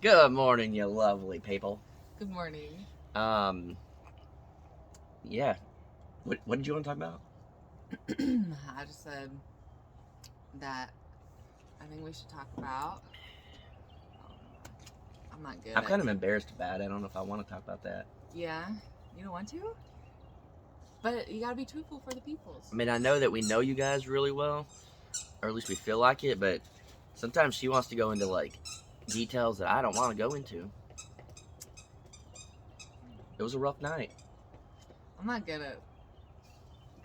Good morning, you lovely people. Good morning. Yeah. What did you want to talk about? I just said that I think we should talk about. I'm not good. I'm kind of embarrassed about it. I don't know if I want to talk about that. Yeah, you don't want to, but you gotta be truthful for the peoples. I mean, I know that we know you guys really well, or at least we feel like it, but sometimes she wants to go into like details that I don't want to go into. It was a rough night. I'm not good at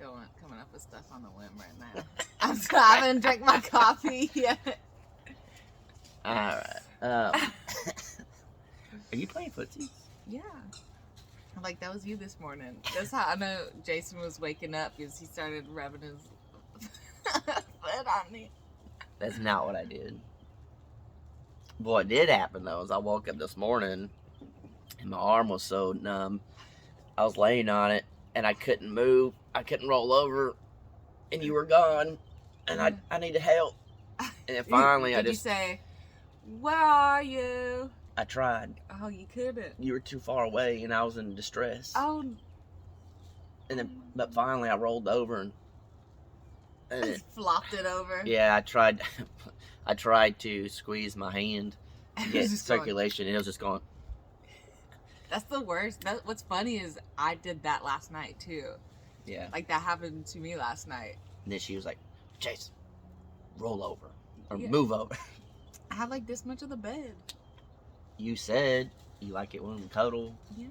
coming up with stuff on the whim right now. I haven't drank my coffee yet. All right. Are you playing footsie? Yeah. Like, that was you this morning. That's how I know Jason was waking up, because he started rubbing his foot on me. That's not what I did. What did happen, though, is I woke up this morning, and my arm was so numb. I was laying on it, and I couldn't move. I couldn't roll over, and you were gone, and I needed help. And then finally, Did you say, "Where are you?" I tried. Oh, you couldn't. You were too far away, and I was in distress. Oh. And then, but finally, I rolled over and Just flopped it over. Yeah, I tried. I tried to squeeze my hand to get circulation, and it was just going. That's the worst. What's funny is I did that last night too. Yeah. Like, that happened to me last night. And then she was like, "Jason, roll over or move over." I have like this much of the bed. You said you like it when we cuddle. Yeah.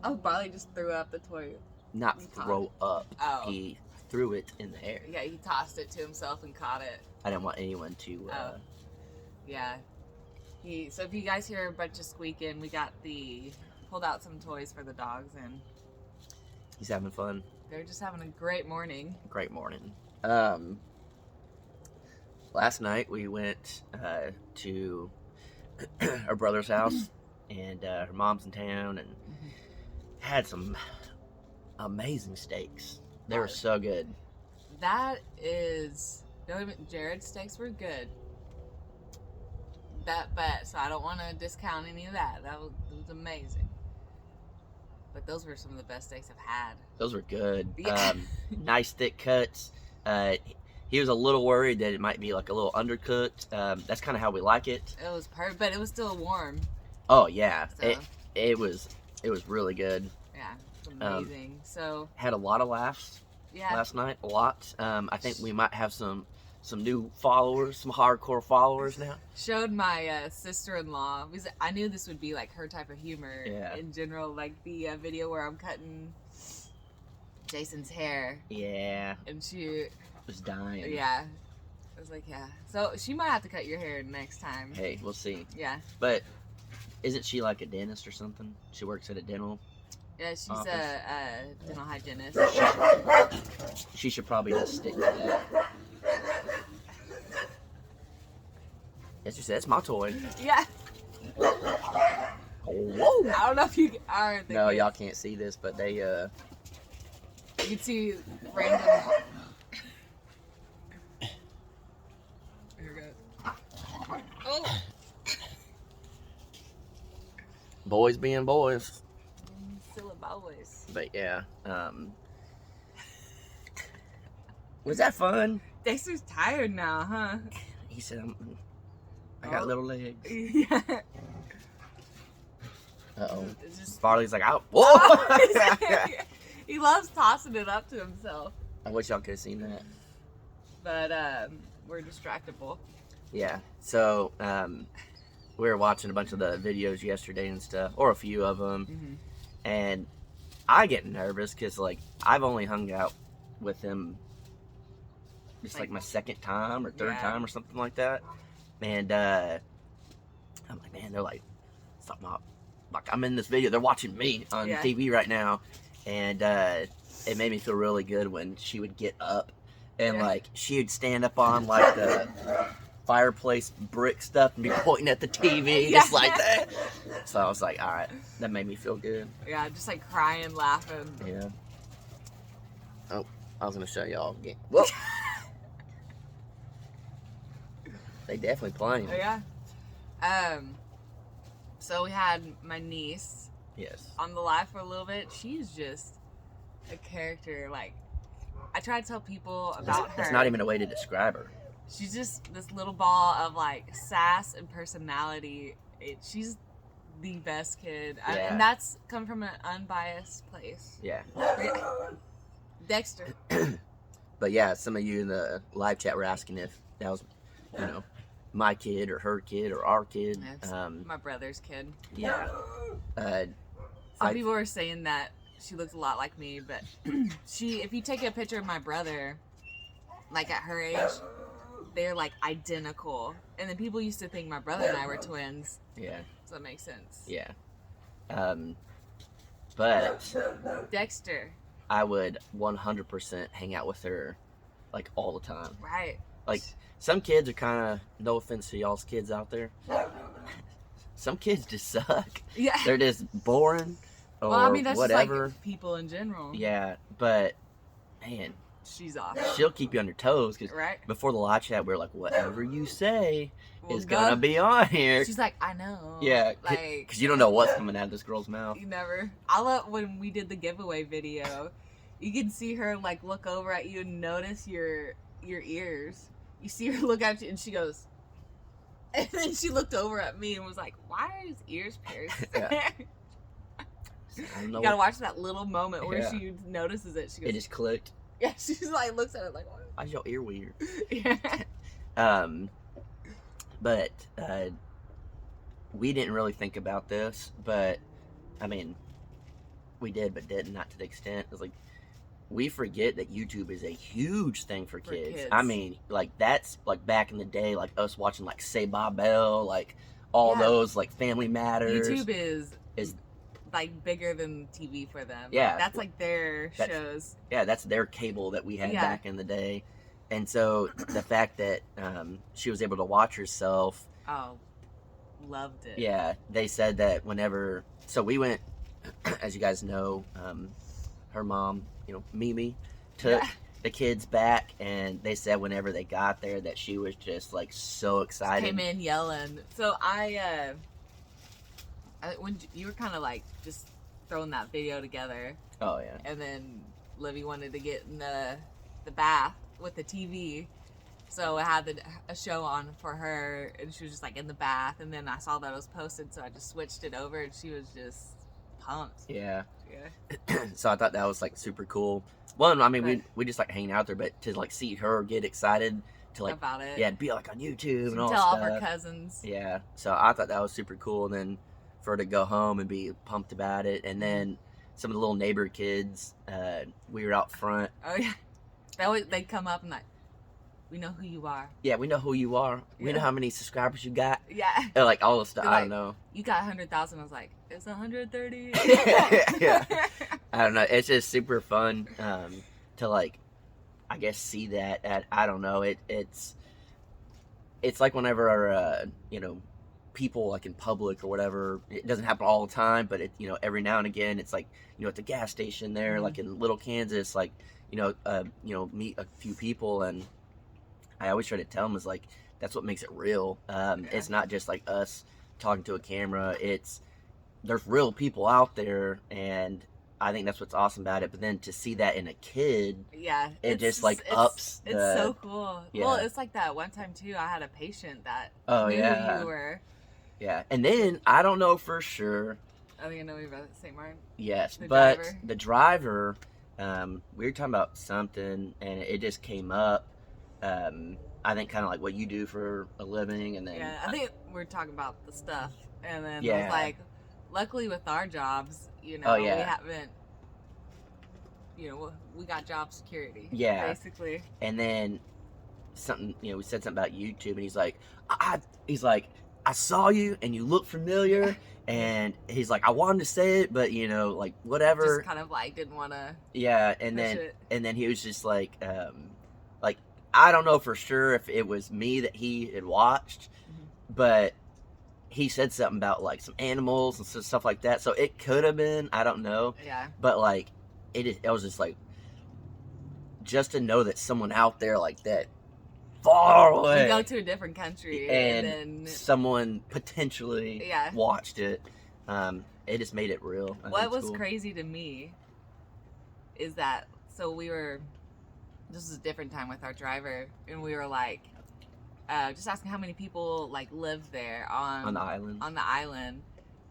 Oh, Barley just threw up the toy. Not throw up. Oh. He threw it in the air. Yeah, he tossed it to himself and caught it. I didn't want anyone to. Yeah. So if you guys hear a bunch of squeaking, we pulled out some toys for the dogs, and he's having fun. They're just having a great morning. Great morning. Last night we went to our brother's house, and her mom's in town, and had some amazing steaks. They were so good. Jared's steaks were good. So I don't want to discount any of that. It was amazing. But those were some of the best steaks I've had. Those were good. Yeah. Nice thick cuts. He was a little worried that it might be like a little undercooked. That's kind of how we like it. It was perfect, but it was still warm. Oh yeah, So. it was really good. Yeah, it's amazing. Had a lot of laughs. Yeah. Last night, a lot. I think we might have some new followers, some hardcore followers now. Showed my sister-in-law, because I knew this would be like her type of humor in general, like the video where I'm cutting Jason's hair. Yeah. And she was dying. Yeah. I was like, yeah. So she might have to cut your hair next time. Hey, we'll see. Yeah. But isn't she like a dentist or something? She works at a dental. Yeah, she's office. a dental hygienist. She should probably just stick to that. Yes, you said it's my toy. Yeah. Whoa! I don't know if you are. No, y'all can't see this, but they You can see random. Here we go. Oh. Boys being boys. Still boys. But yeah, was that fun? Dexter's tired now, huh? He said, I got little legs. Yeah. Uh-oh. Just... Farley's like, whoa! Oh, he loves tossing it up to himself. I wish y'all could have seen that. But, we're distractible. Yeah, so, we were watching a bunch of the videos yesterday and stuff, or a few of them, and I get nervous because, like, I've only hung out with him just like my second time or third time or something like that. And I'm like, man, they're like, something up. Like, I'm in this video, they're watching me on TV right now. And it made me feel really good when she would get up and like she would stand up on like the fireplace brick stuff and be pointing at the TV just like that. So I was like, all right, that made me feel good. Yeah, just like crying, laughing. Yeah. Oh, I was gonna show y'all again. Whoa. They definitely playing. Oh, yeah. So we had my niece. Yes. On the live for a little bit. She's just a character. Like, I try to tell people about her. That's not even a way to describe her. She's just this little ball of like sass and personality. She's the best kid, and that's come from an unbiased place. Yeah. Dexter. But yeah, some of you in the live chat were asking if that was, my kid or her kid or our kid. My brother's kid. Yeah. Some people were saying that she looks a lot like me, but if you take a picture of my brother, like at her age, they're like identical. And then people used to think my brother and I were twins. Yeah. Does that make sense? Yeah. But Dexter. I would 100% hang out with her, like, all the time. Right. Like, some kids are kind of, no offense to y'all's kids out there, some kids just suck. Yeah. They're just boring or that's whatever. Just like people in general. Yeah, but, man. She's off. She'll keep you on your toes, because before the live chat, we were like, whatever you say is going to be on here. She's like, I know. Yeah, because you don't know what's coming out of this girl's mouth. You never. I love when we did the giveaway video. You can see her, like, look over at you and notice your ears. You see her look at you, and she goes... And then she looked over at me and was like, why are his ears pierced? Yeah. You gotta watch that little moment where she notices it. She goes, it just clicked. Yeah, she's like, looks at it like, what? Why's your ear weird? Yeah. But we didn't really think about this, but I mean, we did, but didn't, not to the extent. It was like, we forget that YouTube is a huge thing for kids. I mean, like, that's like back in the day, like us watching like Say Bob Bell, like all those like Family Matters. YouTube is like bigger than TV for them. Yeah, like, that's like their shows. Yeah, that's their cable that we had back in the day. And so the fact that she was able to watch herself. Oh, loved it. Yeah, they said that whenever. So we went, as you guys know, her mom, Mimi, took the kids back, and they said whenever they got there that she was just like so excited. She came in yelling. So when you were kind of like just throwing that video together. Oh yeah. And then Livy wanted to get in the bath with the TV, so I had a show on for her, and she was just like in the bath. And then I saw that it was posted, so I just switched it over, and she was just pumped. Yeah. So I thought that was like super cool. One, I mean, we just like hanging out there, but to like see her get excited to like about it, yeah, be like on YouTube and all tell stuff. all her cousins. Yeah. So I thought that was super cool, and then for her to go home and be pumped about it, and then some of the little neighbor kids, we were out front. Oh yeah, they'd come up and like, we know who you are. Yeah, we know who you are. We know how many subscribers you got. Yeah. And like all the stuff. Like, I don't know. You got 100,000. I was like, it's 130. Yeah. I don't know. It's just super fun to like, I guess, see that. I don't know. It's like whenever our people like in public or whatever. It doesn't happen all the time, but it every now and again it's like at the gas station there, like in Little Kansas, like meet a few people, and I always try to tell them is like that's what makes it real. It's not just like us talking to a camera. There's real people out there, and I think that's what's awesome about it. But then to see that in a kid, it just like ups. It's so cool. Yeah. Well, it's like that one time too. I had a patient that knew who you were. Yeah, and then I don't know for sure. I think I know you about St. Martin. Yes, but the driver, we were talking about something, and it just came up. I think kind of like what you do for a living, and then I think we're talking about the stuff, and then I was like, luckily with our jobs, we haven't, we got job security. Yeah, basically. And then something, we said something about YouTube, and he's like, I saw you and you look familiar, and he's like, I wanted to say it, but like whatever. Just kind of like didn't want to. Yeah, and then he was just like I don't know for sure if it was me that he had watched, but he said something about like some animals and stuff like that. So it could have been, I don't know. Yeah. But like it was just like just to know that someone out there like that far away. We go to a different country, and then someone potentially watched it. It just made it real. What was crazy to me is that, so this was a different time with our driver, and we were like, just asking how many people like lived there on the island. On the island,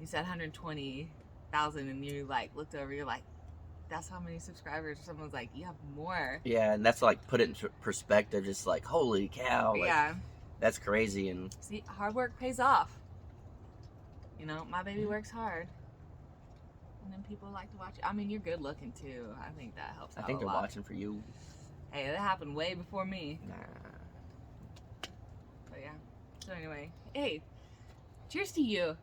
he said 120,000, and you like looked over, you're like, that's how many subscribers. Someone's like, you have more. Yeah, and that's like put it in perspective. Just like, holy cow! Like, that's crazy. And see, hard work pays off. You know, my baby works hard, and then people like to watch. I mean, you're good looking too. I think that helps. I think they're watching for you. Hey, that happened way before me. Nah. But yeah. So anyway, hey, cheers to you.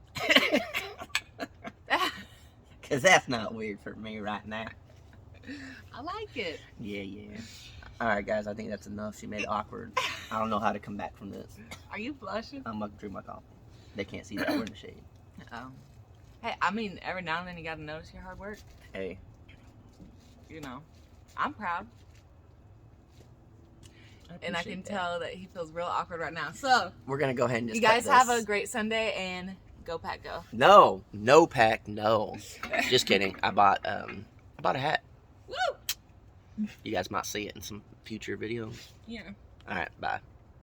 Cause that's not weird for me right now. I like it. Yeah. All right, guys. I think that's enough. She made it awkward. I don't know how to come back from this. Are you blushing? I'm gonna drink my coffee. They can't see that. We're in the shade. Oh. Hey, I mean, every now and then you gotta notice your hard work. Hey. You know, I'm proud. And I can tell that he feels real awkward right now. So we're gonna go ahead and just. You guys have a great Sunday and go Pack Go. No Pack, no. Just kidding. I bought a hat. Woo! You guys might see it in some future videos. Yeah. All right, bye.